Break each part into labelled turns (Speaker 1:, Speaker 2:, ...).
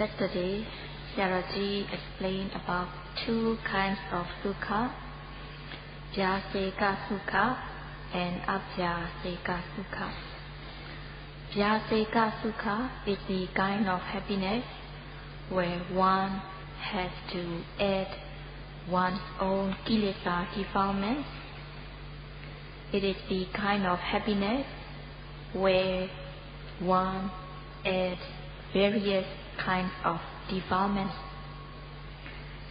Speaker 1: Yesterday, Sayadaw explained about two kinds of sukha, Vyaseka sukha and Abhyaseka sukha. Vyaseka sukha is the kind of happiness where one has to add one's own kilesa defilements. It is the kind of happiness where one adds various kinds of defilements,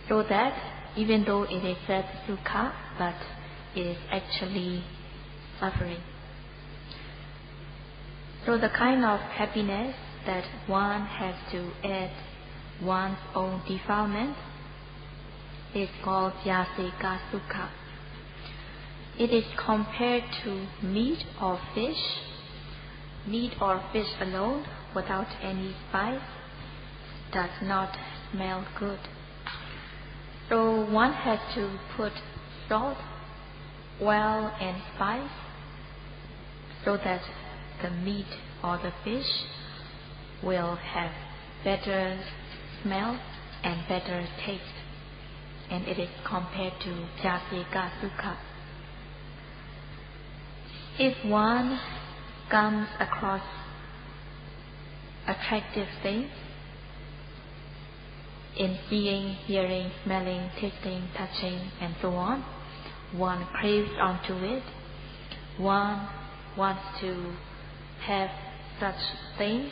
Speaker 1: so that even though it is said sukha, but it is actually suffering. So the kind of happiness that one has to add one's own defilements is called Vyaseka sukha. It is compared to meat or fish. Meat or fish alone, without any spice, does not smell good. So one has to put salt, oil and spice so that the meat or the fish will have better smell and better taste. And it is compared to Vyaseka sukha. If one comes across attractive things in seeing, hearing, smelling, tasting, touching, and so on, one craves onto it. One wants to have such things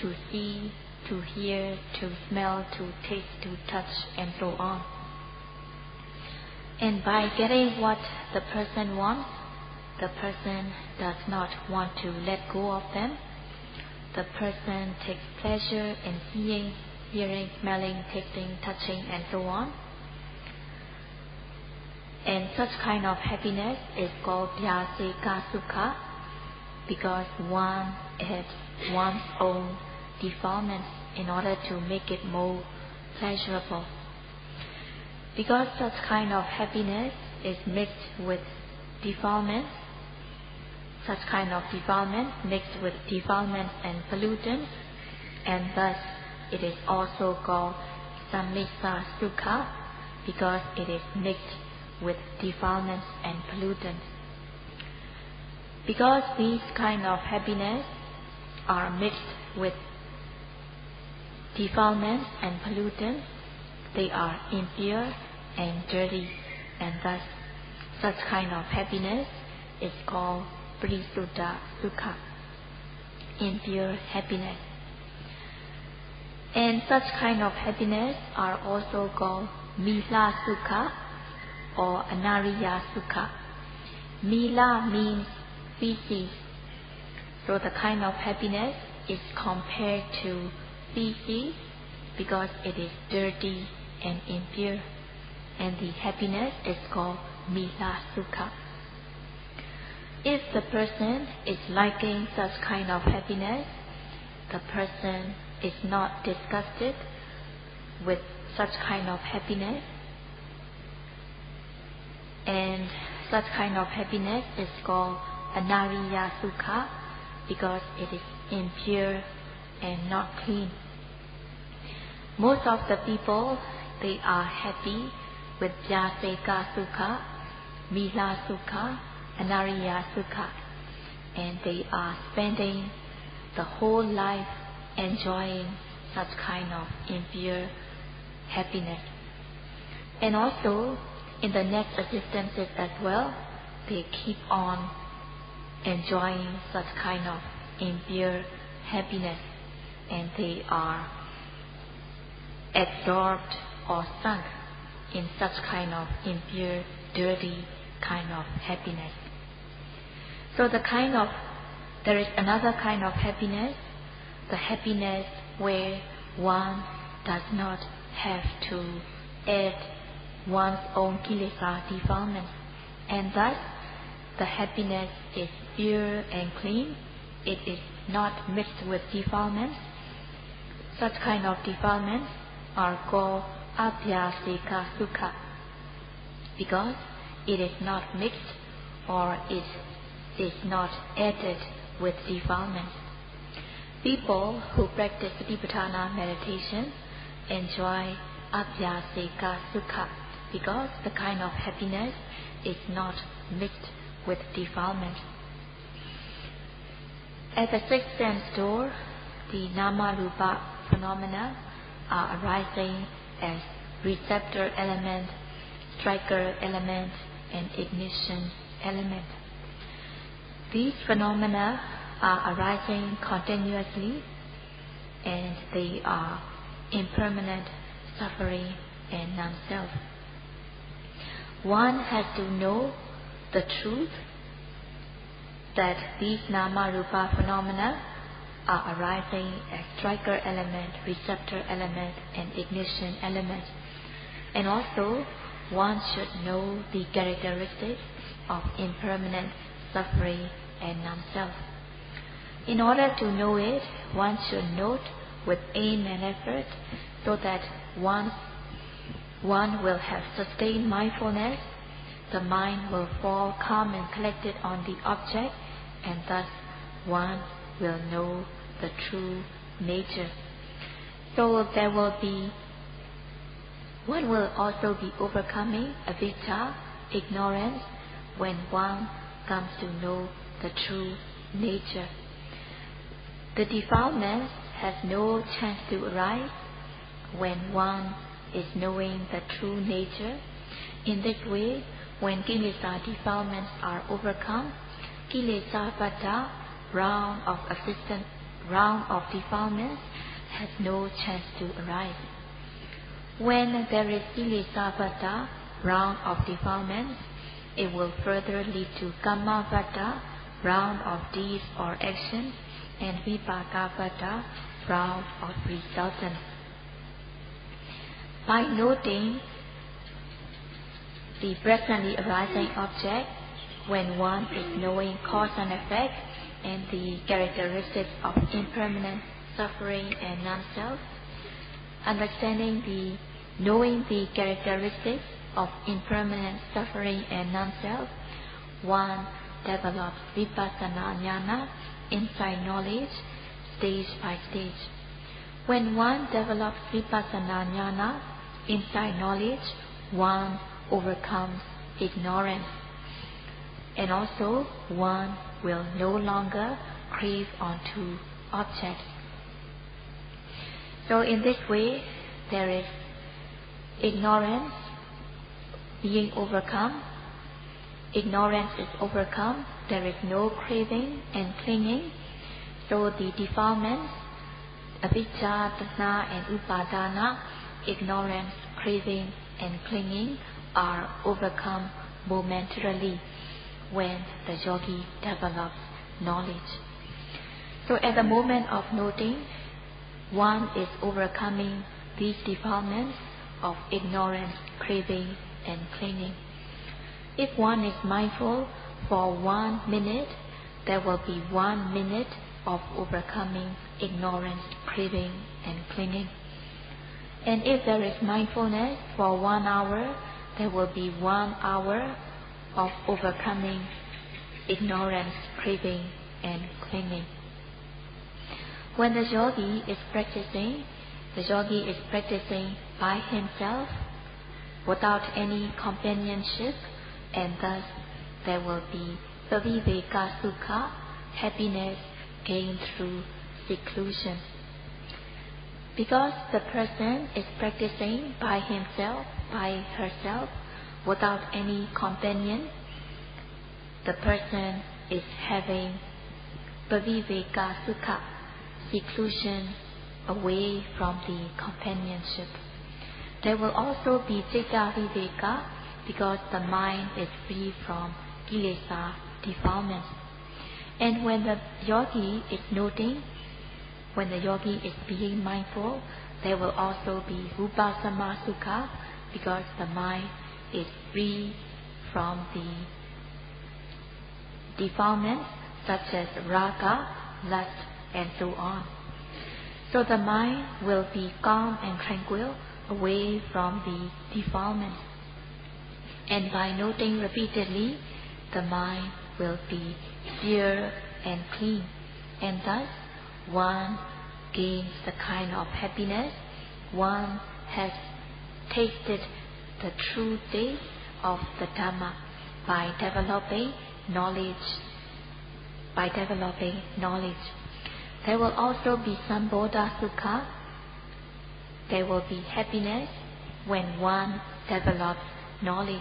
Speaker 1: to see, to hear, to smell, to taste, to touch, and so on. And by getting what the person wants, the person does not want to let go of them. The person takes pleasure in seeing, hearing, smelling, tasting, touching, and so on. And such kind of happiness is called Vyaseka sukha, because one adds one's own defilements in order to make it more pleasurable. Because such kind of happiness is mixed with defilements, such kind of defilements mixed with defilements and pollutants, and thus it is also called Sammisa sukha, because it is mixed with defilements and pollutants. Because these kind of happiness are mixed with defilements and pollutants, they are impure and dirty, and thus such kind of happiness is called Parisuddha sukha, impure happiness. And such kind of happiness are also called Mila sukha or Anariya sukha. Mila means feces. So the kind of happiness is compared to feces because it is dirty and impure. And the happiness is called Mila sukha. If the person is liking such kind of happiness, the person is not disgusted with such kind of happiness, and such kind of happiness is called Anariya sukha because it is impure and not clean. Most of the people, they are happy with Vyaseka sukha, Mila sukha, Anariya sukha, and they are spending the whole life enjoying such kind of impure happiness. And also in the next existences as well, they keep on enjoying such kind of impure happiness, and they are absorbed or sunk in such kind of impure, dirty kind of happiness. So there is another kind of happiness, the happiness where one does not have to add one's own kilesa defilements, and thus the happiness is pure and clean. It is not mixed with defilements. Such kind of defilements are called Abhyaseka sukha because it is not mixed or it is not added with defilements. People who practice Vipassana meditation enjoy abhyasika sukha because the kind of happiness is not mixed with defilement. At the sixth sense door, the nama-rupa phenomena are arising as receptor element, striker element, and ignition element. These phenomena are arising continuously, and they are impermanent, suffering, and non-self. One has to know the truth that these nama-rupa phenomena are arising as striker element, receptor element, and ignition element. And also, one should know the characteristics of impermanent, suffering, and non-self. In order to know it, one should note with aim and effort so that one will have sustained mindfulness, the mind will fall calm and collected on the object, and thus one will know the true nature. So one will also be overcoming avijja, ignorance, when one comes to know the true nature. The defilements has no chance to arise when one is knowing the true nature. In this way, when kilesa defilements are overcome, kilesa vada, round of defilements, has no chance to arise. When there is kilesa vada, round of defilements, it will further lead to kamma vada, round of deeds or actions, and vipaka vada, round of resultant. By noting the presently arising object, when one is knowing cause and effect and the characteristics of impermanent, suffering, and non-self, knowing the characteristics of impermanent, suffering, and non-self, one develops Vipassana jnana, insight knowledge, stage by stage. When one develops Vipassana jnana, insight knowledge, one overcomes ignorance. And also, one will no longer crave onto objects. So in this way, there is ignorance being overcome. Ignorance is overcome. There is no craving and clinging. So the defilements, avijja, tanha, and upadana, ignorance, craving, and clinging, are overcome momentarily when the yogi develops knowledge. So at the moment of noting, one is overcoming these defilements of ignorance, craving, and clinging. If one is mindful for 1 minute, there will be 1 minute of overcoming ignorance, craving, and clinging. And if there is mindfulness for 1 hour, there will be 1 hour of overcoming ignorance, craving, and clinging. When the yogi is practicing by himself without any companionship, and thus there will be paviveka sukha, happiness gained through seclusion. Because the person is practicing by himself, by herself, without any companion, the person is having paviveka sukha, seclusion away from the companionship. There will also be citta viveka because the mind is free from kilesa defilements. And when the yogi is noting, when the yogi is being mindful, there will also be vipassana sukha because the mind is free from the defilements such as raga, lust, and so on. So the mind will be calm and tranquil away from the defilements. And by noting repeatedly, the mind will be pure and clean. And thus, one gains the kind of happiness, one has tasted the true taste of the Dhamma by developing knowledge. There will also be Sambodha Sukha. There will be happiness when one develops knowledge.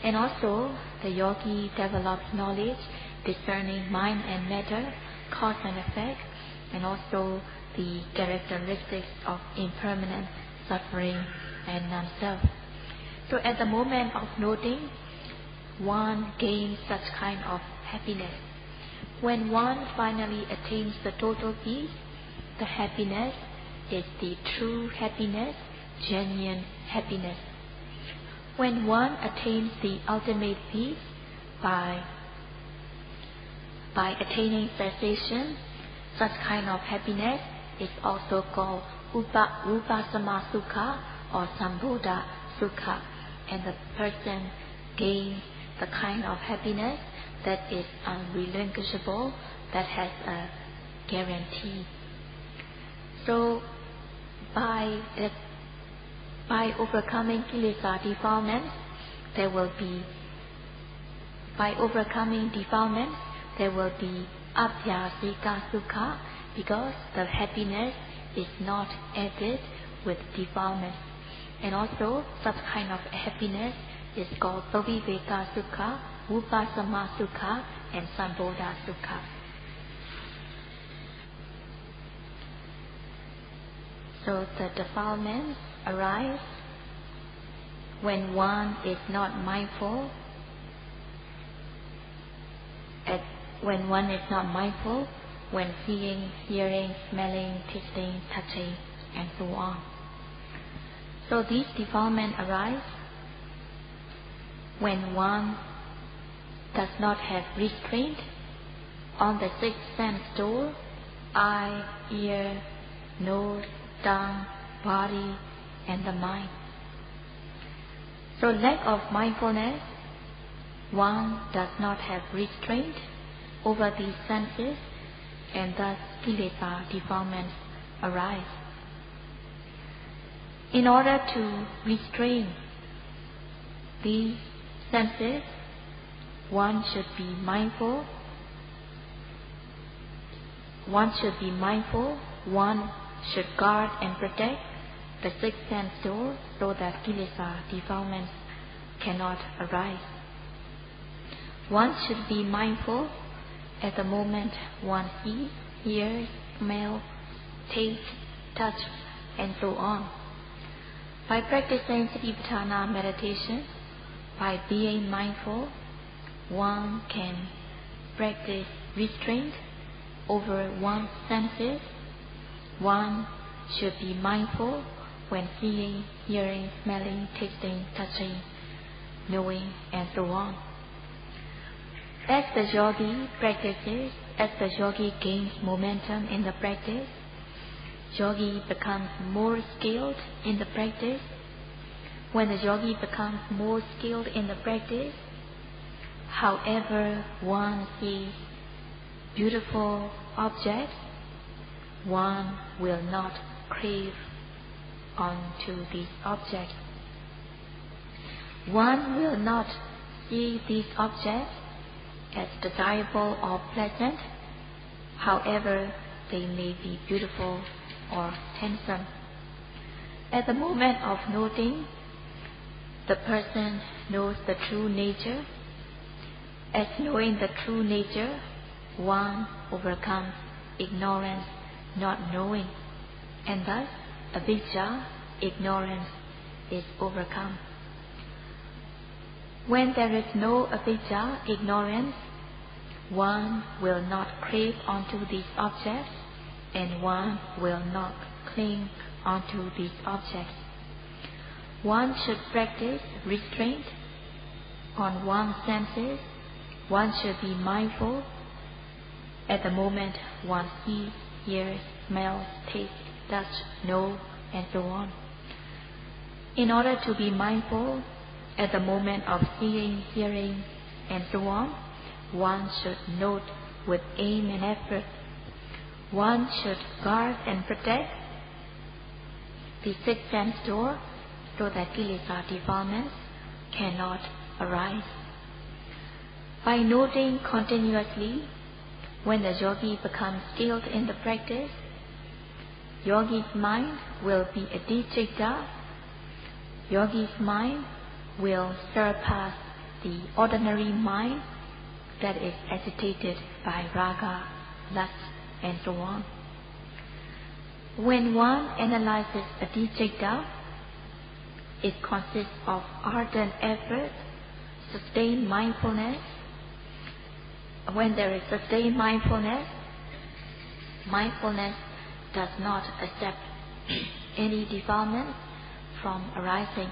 Speaker 1: And also the yogi develops knowledge discerning mind and matter, cause and effect, and also the characteristics of impermanent suffering and non-self. So at the moment of noting, one gains such kind of happiness. When one finally attains the total peace, the happiness is the true happiness, genuine happiness. When one attains the ultimate peace by attaining cessation, such kind of happiness is also called Vipassana Sukha or Sambodha Sukha, and the person gains the kind of happiness that is unrelinquishable, that has a guarantee. So by overcoming kilesa defilements, there will be abhyasika sukha, because the happiness is not added with defilement. And also such kind of happiness is called paviveka sukha, vipassana sukha, and sambodha sukha. So the defilements arise when one is not mindful. When seeing, hearing, smelling, tasting, touching, and so on. So these defilements arise when one does not have restraint on the six sense door: eye, ear, nose, tongue, body, and the mind. So lack of mindfulness, one does not have restraint over these senses, and thus kilesa defilements arise. In order to restrain these senses, one should be mindful. One should guard and protect the six sense door so that kilesa defilements cannot arise. One should be mindful at the moment one sees, hears, smells, tastes, touch, and so on. By practicing Satipatthana meditation, by being mindful, one can practice restraint over one's senses. One should be mindful when seeing, hearing, smelling, tasting, touching, knowing, and so on. As the yogi practices, as the yogi gains momentum in the practice, yogi becomes more skilled in the practice. When the yogi becomes more skilled in the practice, however one sees beautiful objects, one will not crave onto these objects. One will not see these objects as desirable or pleasant, however they may be beautiful or handsome. At the moment of noting, the person knows the true nature. As knowing the true nature, one overcomes ignorance, not knowing, and thus avijja, ignorance, is overcome. When there is no avijja, ignorance, one will not crave onto these objects, and one will not cling onto these objects. One should practice restraint on one's senses. One should be mindful at the moment one sees, hears, smells, tastes, touch, knows, and so on. In order to be mindful at the moment of seeing, hearing, and so on, one should note with aim and effort. one should guard and protect the sixth sense door so that kilesa defilements cannot arise. By noting continuously, when the yogi becomes skilled in the practice, yogi's mind will be a adicita. Yogi's mind will surpass the ordinary mind that is agitated by raga, lust, and so on. When one analyzes adicita, it consists of ardent effort, sustained mindfulness. When there is sustained mindfulness, mindfulness does not accept any defilement from arising.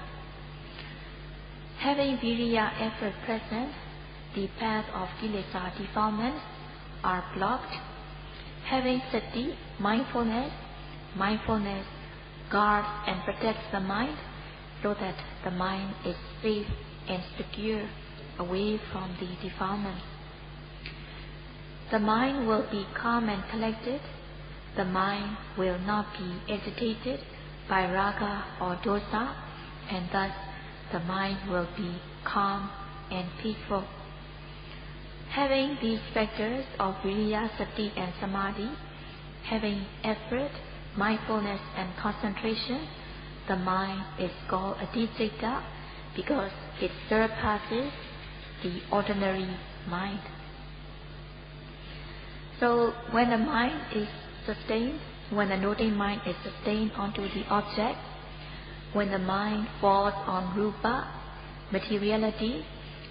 Speaker 1: Having viriya effort present, the path of kilesa defilements are blocked. Having sati, mindfulness guards and protects the mind so that the mind is safe and secure away from the defilements. The mind will be calm and collected. The mind will not be agitated by raga or dosa, and thus the mind will be calm and peaceful. Having these factors of viriya, sati, and samadhi, having effort, mindfulness, and concentration, the mind is called adicita because it surpasses the ordinary mind. So when the mind is sustained, when the noting mind is sustained onto the object, when the mind falls on rupa, materiality,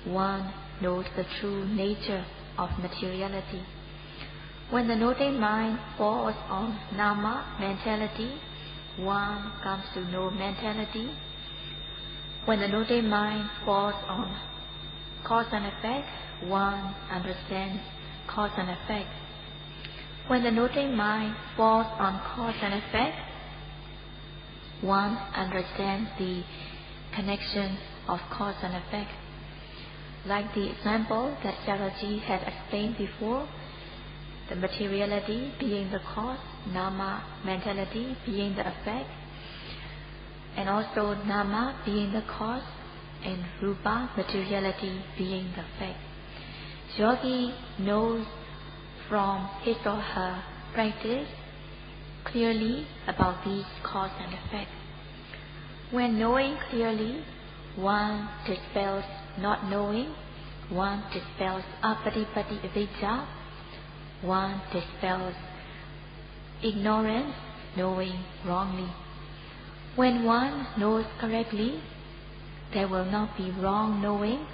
Speaker 1: one knows the true nature of materiality. When the noting mind falls on nama, mentality, one comes to know mentality. When the noting mind falls on cause and effect, one understands cause and effect. When the noting mind falls on cause and effect, one understands the connection of cause and effect. Like the example that Saraji had explained before, the materiality being the cause, nama, mentality being the effect, and also nama being the cause, and rupa, materiality being the effect. Yogi knows from his or her practice clearly about these cause and effect. When knowing clearly, one dispels not knowing, one dispels apatipati avijja, one dispels ignorance, knowing wrongly. When one knows correctly, there will not be wrong knowing,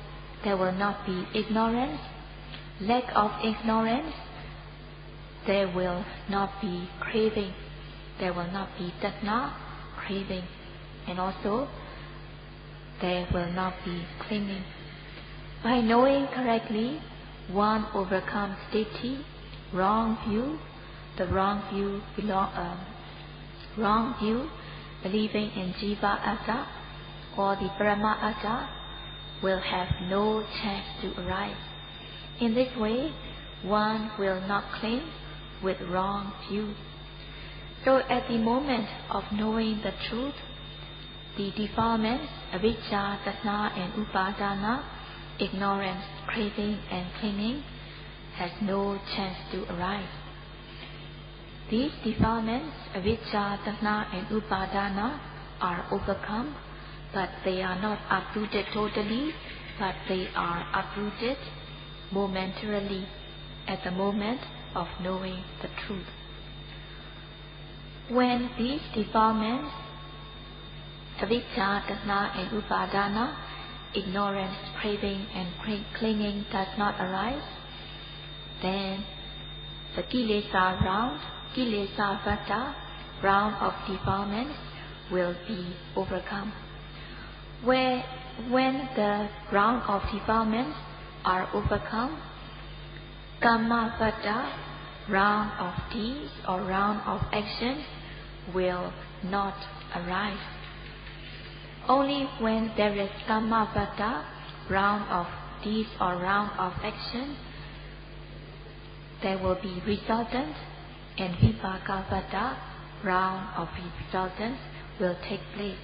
Speaker 1: there will not be ignorance, lack of ignorance, there will not be craving, there will not be tatna, craving, and also there will not be clinging. By knowing correctly, one overcomes ditthi, wrong view. The wrong view believing in jiva atta or the brahma atta will have no chance to arise. In this way, one will not cling with wrong view. So at the moment of knowing the truth, the defilements, avijja, tatna, and upadana, ignorance, craving, and clinging, has no chance to arise. These defilements, avijja, tatna, and upadana, are overcome, but they are not uprooted totally, but they are uprooted momentarily at the moment of knowing the truth. When these defilements, avijja, tatna, and upadana, ignorance, craving, and clinging does not arise, then the kilesa round, kilesa vata, round of defilements will be overcome. When the round of defilements are overcome, kamma vata, round of deeds or round of actions will not arise. Only when there is kamma vata, round of deeds or round of action, there will be resultant and Vipassana round of resultants will take place.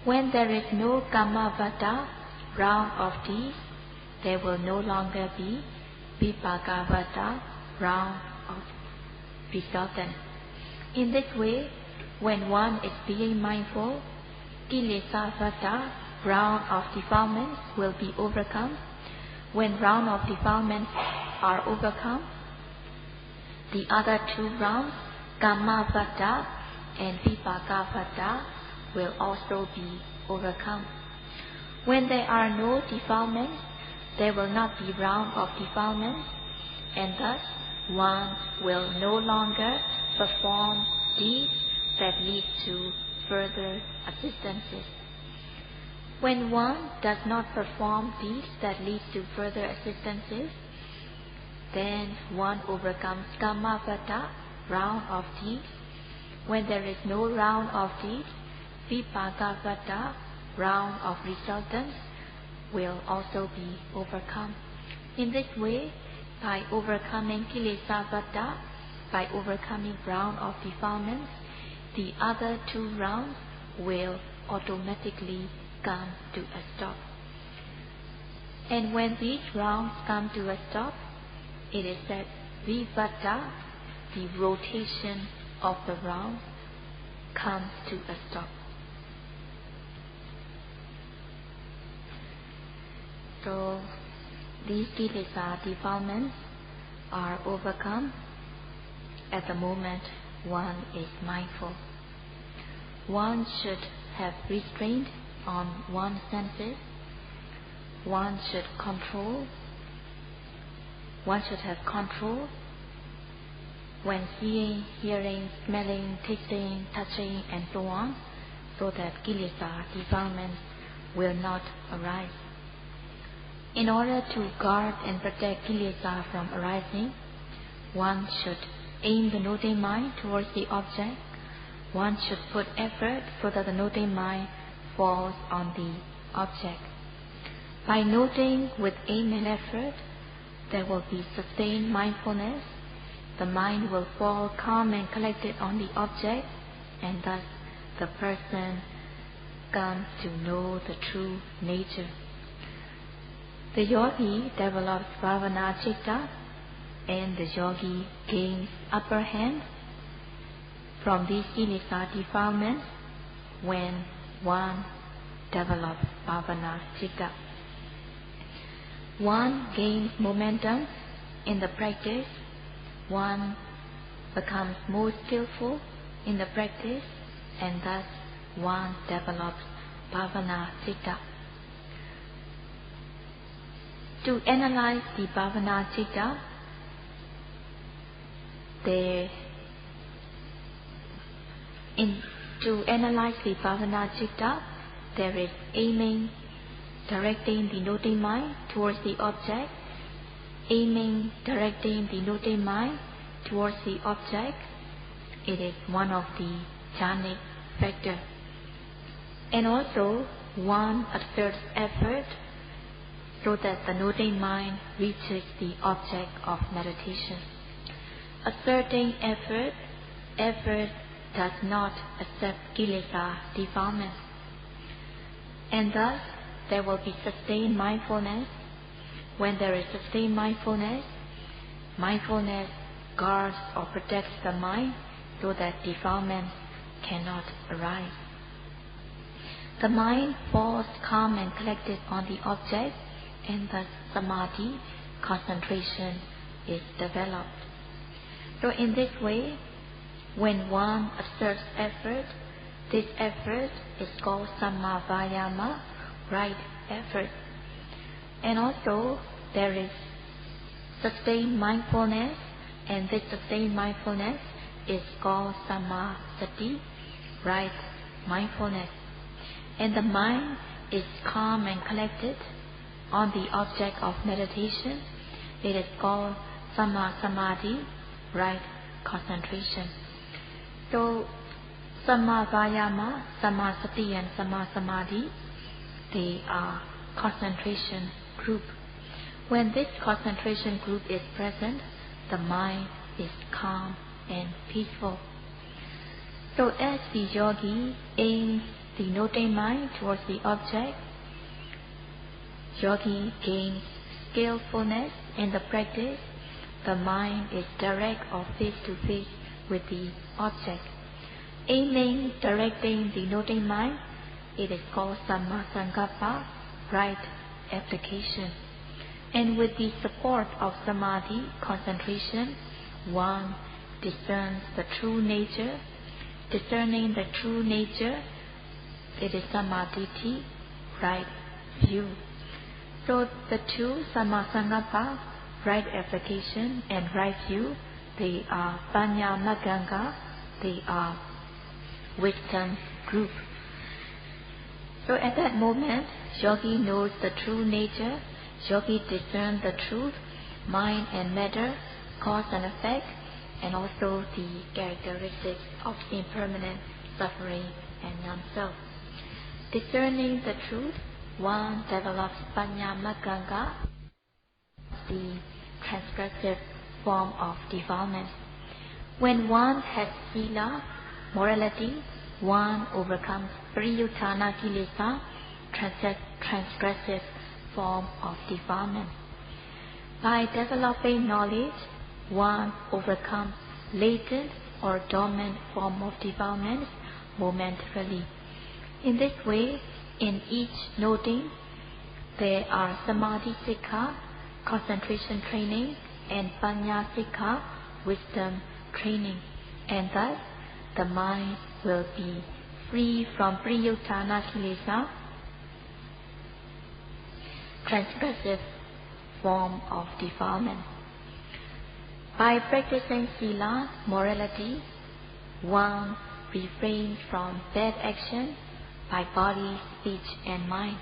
Speaker 1: When there is no Kamavada round of these, there will no longer be Vipassana round of resultants. In this way, when one is being mindful, Kilesavada round of defilements will be overcome. When round of defilements are overcome, the other two rounds, Kamavada and Vipassana, will also be overcome. When there are no defilements, there will not be round of defilements, and thus one will no longer perform deeds that lead to further assistances. When one does not perform deeds that lead to further assistances, then one overcomes Kamavada round of deeds. When there is no round of deeds, Vipassana round of resultants will also be overcome. In this way, by overcoming Kilesavada, by overcoming round of defilements, the other two rounds will automatically come to a stop. And when these rounds come to a stop, it is said Vivada, the rotation of the round, comes to a stop. So these kilesa defilements are overcome at the moment one is mindful. One should have restraint on one's senses. One should have control when seeing, hearing, smelling, tasting, touching, and so on, so that kilesa defilements will not arise. In order to guard and protect kilesa from arising, one should aim the noting mind towards the object. One should put effort so that the noting mind falls on the object. By noting with aim and effort, there will be sustained mindfulness. The mind will fall calm and collected on the object, and thus the person comes to know the true nature. The yogi develops bhavana citta, and the yogi gains upper hand from these kilesa defilements when one develops bhavana citta. One gains momentum in the practice. One becomes more skillful in the practice, and thus one develops bhavana citta. To analyze the bhavana citta, there is aiming, directing the noting mind towards the object. Aiming, directing the noting mind towards the object, it is one of the jhanic factors. And also, one exerts effort so that the noting mind reaches the object of meditation. Exerting effort does not accept kilesa defilements. And thus, there will be sustained mindfulness. When there is sustained mindfulness, mindfulness guards or protects the mind so that defilements cannot arise. The mind falls calm and collected on the object, and thus samadhi, concentration, is developed. So in this way, when one exerts effort, this effort is called samma vayama, right effort. And also there is sustained mindfulness, and this sustained mindfulness is called samma sati, right mindfulness. And the mind is calm and collected on the object of meditation. It is called samma samadhi, right concentration. So samma vayama, samma sati, and samma samadhi, they are concentration group. When this concentration group is present, the mind is calm and peaceful. So as the yogi aims the noting mind towards the object, yogi gains skillfulness in the practice. The mind is direct or face to face with the object. Aiming, directing the noting mind, it is called Samma Sankappa, right application. And with the support of Samadhi, concentration, one discerns the true nature. Discerning the true nature, it is Samadhi, right view. So the two, Samma Sankappa, right application and right view, they are Panya Maganga, they are wisdom group. So at that moment, yogi knows the true nature, yogi discerns the truth, mind and matter, cause and effect, and also the characteristics of impermanent suffering and non-self. Discerning the truth, one develops Panya Maganga, the transgressive form of defilement. When one has sila, morality, one overcomes Priyuttana Kilesa, transgressive form of defilement. By developing knowledge, one overcomes latent or dormant form of defilement momentarily. In this way, in each noting, there are Samadhi Sikha, concentration training, and Panya Sikha, wisdom training, and thus the mind will be free from Priyuttana Kilesa, transgressive form of defilement. By practicing sila, morality, one refrains from bad action by body, speech, and mind.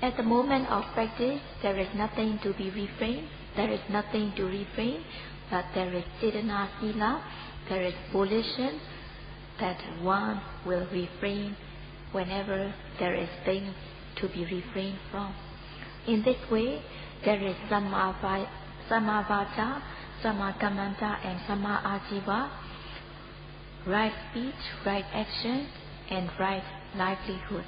Speaker 1: At the moment of practice, there is nothing to be refrained, there is nothing to refrain, but there is Sedana Sila, there is volition that one will refrain whenever there is things to be refrained from. In this way, there is Samma Vāca, Samma Kammanta, and Samma Ajiva, right speech, right action, and right livelihood.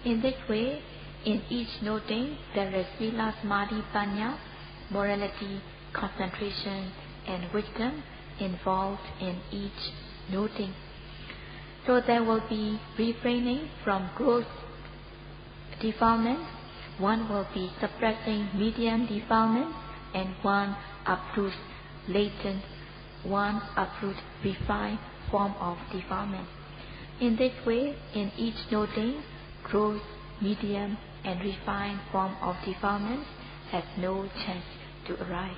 Speaker 1: In this way, in each noting, there is Sila, Samadhi, Panya, morality, concentration, and wisdom involved in each noting. So there will be refraining from gross defilement, one will be suppressing medium defilement, and one uproots latent, one uproots refined form of defilement. In this way, in each noting, gross, medium, and refined form of defilement has no chance to arise.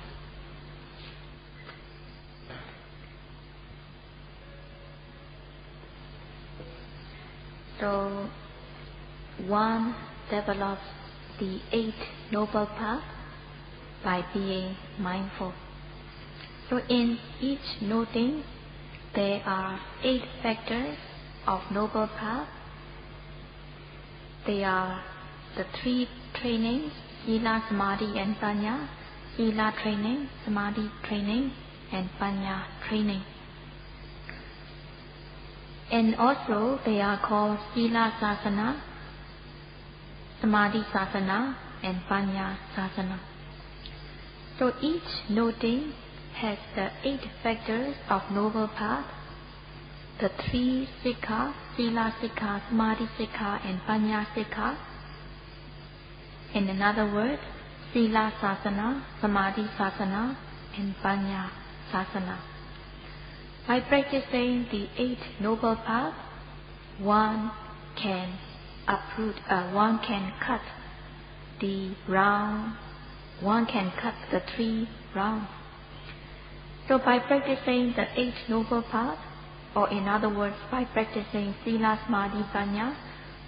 Speaker 1: So, one develops the 8 noble paths by being mindful. So in each noting, there are 8 factors of noble path. They are the 3 trainings, Sila, Samadhi, and Panya. Sila training, Samadhi training, and Panya training. And also they are called Sila Sasana, Samadhi Sasana, and Panya Sasana. So each noting has the 8 factors of noble path, the 3 Sikha, Sila Sikha, Samadhi Sikha, and Panya Sikha. In another word, Sila Sasana, Samadhi Sasana, and Panya Sasana. By practicing the 8 noble paths, one can one can cut the round, one can cut the 3 rounds. So by practicing the 8 noble paths, or in other words, by practicing Sila, Samadhi, Panya,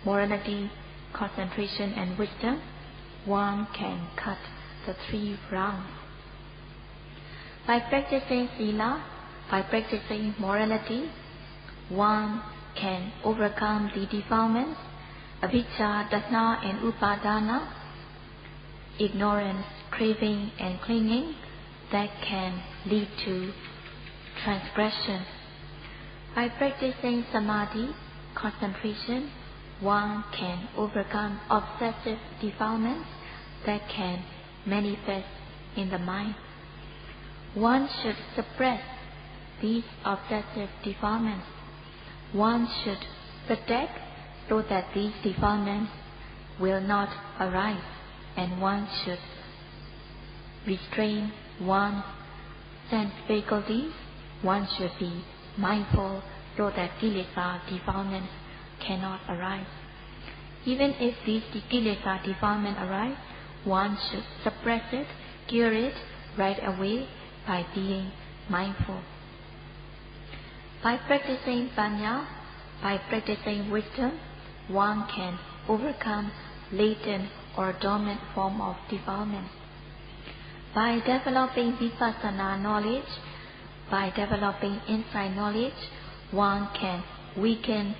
Speaker 1: morality, concentration, and wisdom, one can cut the 3 rounds. By practicing Sila, by practicing morality, one can overcome the defilements, avijja, dana, and upadana, ignorance, craving, and clinging that can lead to transgression. By practicing samadhi, concentration, one can overcome obsessive defilements that can manifest in the mind. One should suppress these obsessive defilements. One should protect so that these defilements will not arise, and one should restrain one's sense faculties. One should be mindful so that kilesa defilements cannot arise. Even if these kilesa defilements arise, one should suppress it, cure it right away by being mindful. By practicing panya, by practicing wisdom, one can overcome latent or dormant form of defilement. By developing Vipassana knowledge, by developing insight knowledge, one can weaken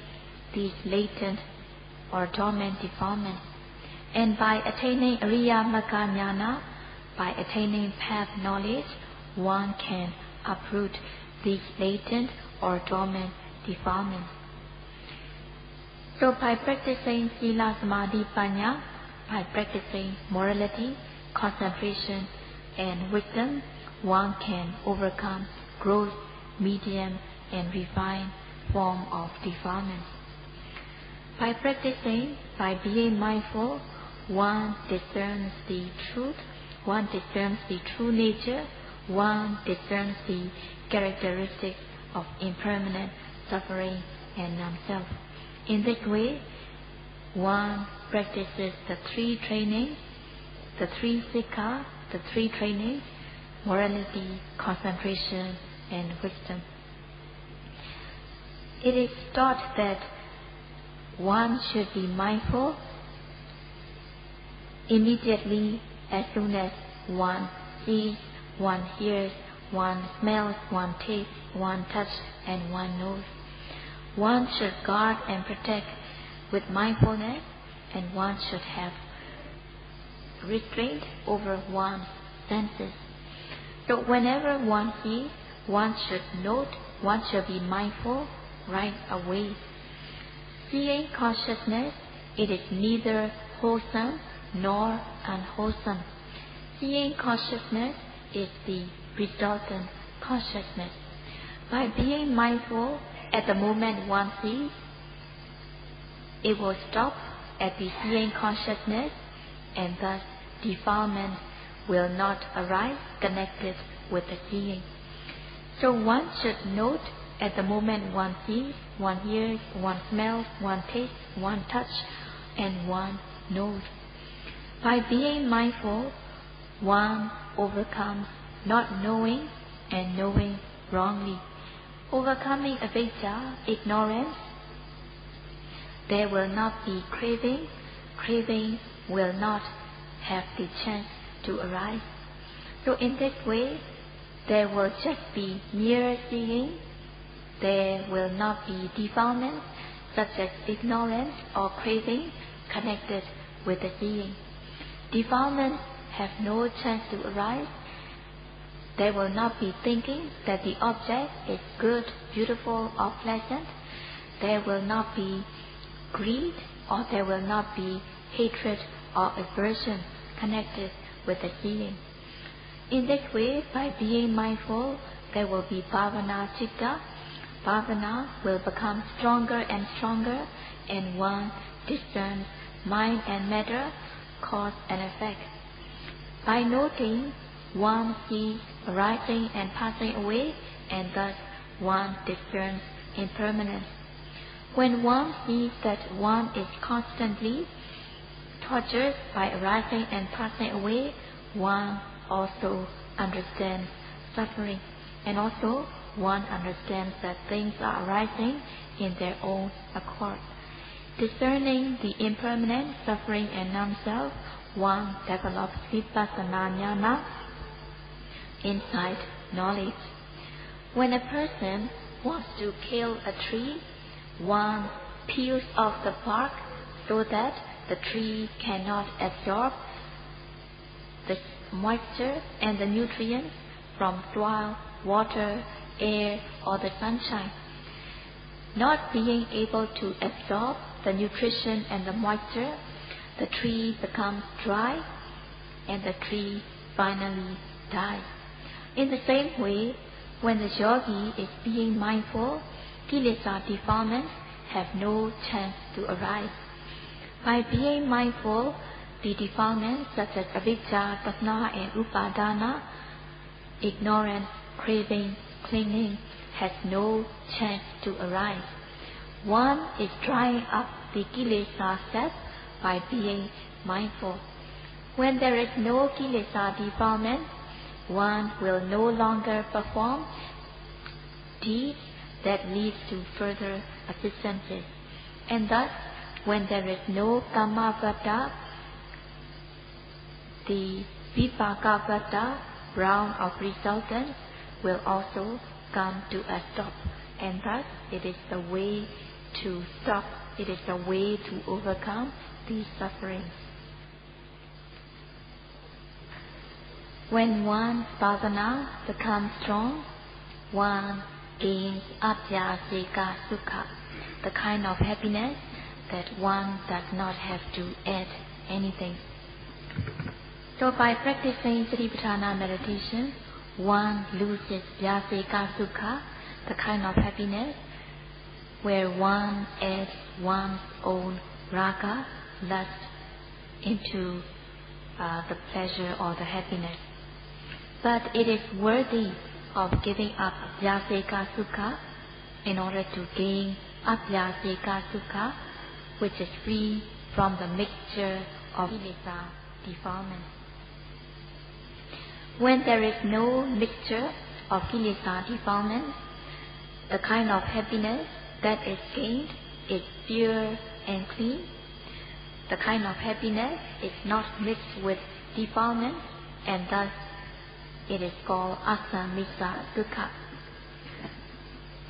Speaker 1: these latent or dormant defilements. And by attaining Ariya Magga Jnana, by attaining path knowledge, one can uproot these latent or dormant defilements. So by practicing Sila, Samadhi, Panya, by practicing morality, concentration, and wisdom, one can overcome gross, medium, and refined form of defilement. By practicing, by being mindful, one discerns the truth, one discerns the true nature, one discerns the characteristics of impermanent suffering and non-self. In this way, one practices the three trainings, the three sikha, the three trainings, morality, concentration, and wisdom. It is taught that one should be mindful immediately as soon as one sees, one hears, one smells, one tastes, one touches, and one knows. One should guard and protect with mindfulness, and one should have restraint over one's senses. So whenever one sees, one should note, one should be mindful right away. Seeing consciousness, it is neither wholesome nor unwholesome. Seeing consciousness is the resultant consciousness. By being mindful at the moment one sees, it will stop at the seeing consciousness, and thus defilement will not arise connected with the seeing. So one should note at the moment one sees, one hears, one smells, one tastes, one touches, and one knows. By being mindful, one overcomes not knowing and knowing wrongly. Overcoming avidya, ignorance, there will not be craving. Craving will not have the chance to arise. So in this way, there will just be mere seeing. There will not be defilements such as ignorance or craving connected with the seeing. Defilements have no chance to arise. There will not be thinking that the object is good, beautiful, or pleasant. There will not be greed, or there will not be hatred or aversion connected with the seeing. In this way, by being mindful, there will be bhavana citta. Bhavana will become stronger and stronger, and one discerns mind and matter, cause and effect. By noting, one sees arising and passing away, and thus one discerns impermanence. When one sees that one is constantly tortured by arising and passing away, one also understands suffering, and also one understands that things are arising in their own accord. Discerning the impermanent, suffering, and non-self, one develops Vipassana Jnana, insight, knowledge. When a person wants to kill a tree, one peels off the bark so that the tree cannot absorb the moisture and the nutrients from soil, water, air, or the sunshine. Not being able to absorb the nutrition and the moisture, the tree becomes dry and the tree finally dies. In the same way, when the yogi is being mindful, kilesa defilements have no chance to arise. By being mindful, the defilements such as avijja, tanha and upadana, ignorance, craving, clinging, has no chance to arise. One is drying up the kilesa set by being mindful. When there is no kilesa defilement, one will no longer perform deeds that lead to further assistances. And thus, when there is no kamma-vada, the vipaka-vada round of resultants will also come to a stop. And thus, it is the way to stop, it is the way to overcome these sufferings. When one's sadhana becomes strong, one gains abhyasika sukha, the kind of happiness that one does not have to add anything. So by practicing Satipatthana meditation, one loses vyasika sukha, the kind of happiness where one adds one's own raga, lust, into the pleasure or the happiness. But it is worthy of giving up vyasika sukha in order to gain abhyasika sukha, which is free from the mixture of kilesa defilement. When there is no mixture of kilesa defilement, the kind of happiness that is gained is pure and clean. The kind of happiness is not mixed with defilement, and thus it is called asamisa sukha.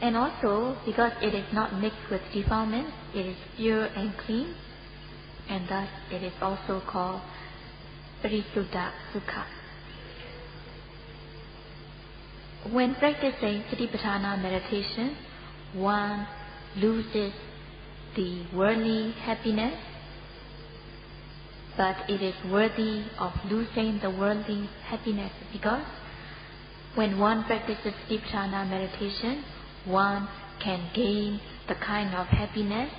Speaker 1: And also, because it is not mixed with defilement, it is pure and clean, and thus it is also called parisuddha sukha. When practicing Satipatthana meditation, one loses the worldly happiness, but it is worthy of losing the worldly happiness, because when one practices Satipatthana meditation, one can gain the kind of happiness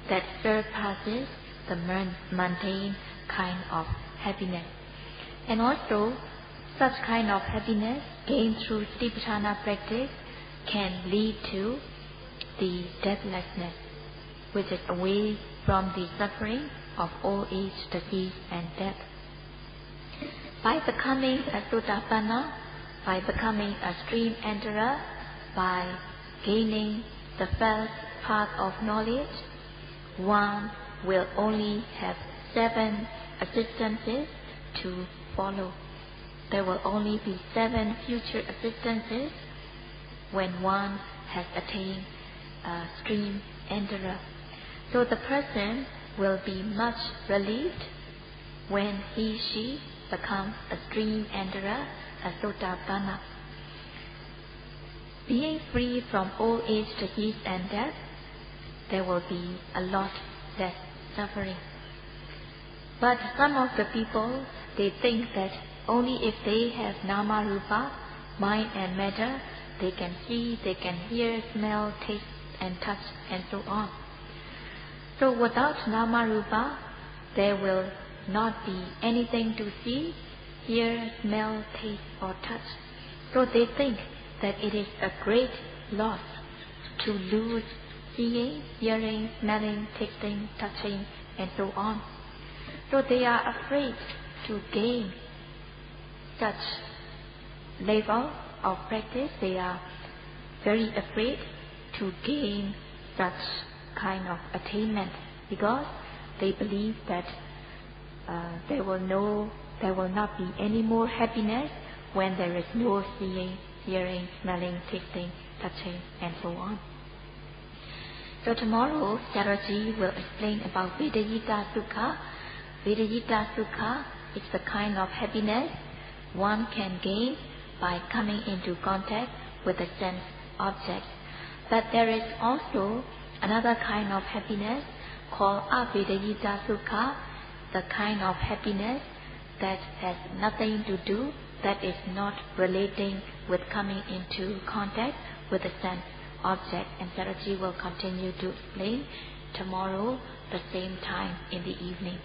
Speaker 1: that surpasses the mundane kind of happiness. And also, such kind of happiness gained through Satipatthana practice can lead to the deathlessness, which is away from the suffering of old age, disease and death. By becoming a Sotapanna, by becoming a stream enterer, by gaining the first path of knowledge, one will only have 7 assistances to follow. There will only be 7 future assistances when one has attained a stream enterer. So the person will be much relieved when she becomes a stream enterer, a Sotapanna. Being free from old age, disease and death, there will be a lot less suffering. But some of the people, they think that only if they have nama rupa, mind and matter, they can see, they can hear, smell, taste and touch and so on. So without nama rupa, there will not be anything to see, hear, smell, taste or touch. So they think that it is a great loss to lose seeing, hearing, smelling, tasting, touching and so on. So they are afraid to gain such level of practice. They are very afraid to gain such kind of attainment, because they believe that there will not be any more happiness when there is no seeing, hearing, smelling, tasting, touching and so on. So tomorrow, Sayadaw will explain about Vedayita Sukha. Vedayita Sukha is the kind of happiness one can gain by coming into contact with the sense object. But there is also another kind of happiness called Avedayita Sukha, the kind of happiness that has nothing to do, that is not relating with coming into contact with the sense object. And Saraji will continue to explain tomorrow, the same time in the evening.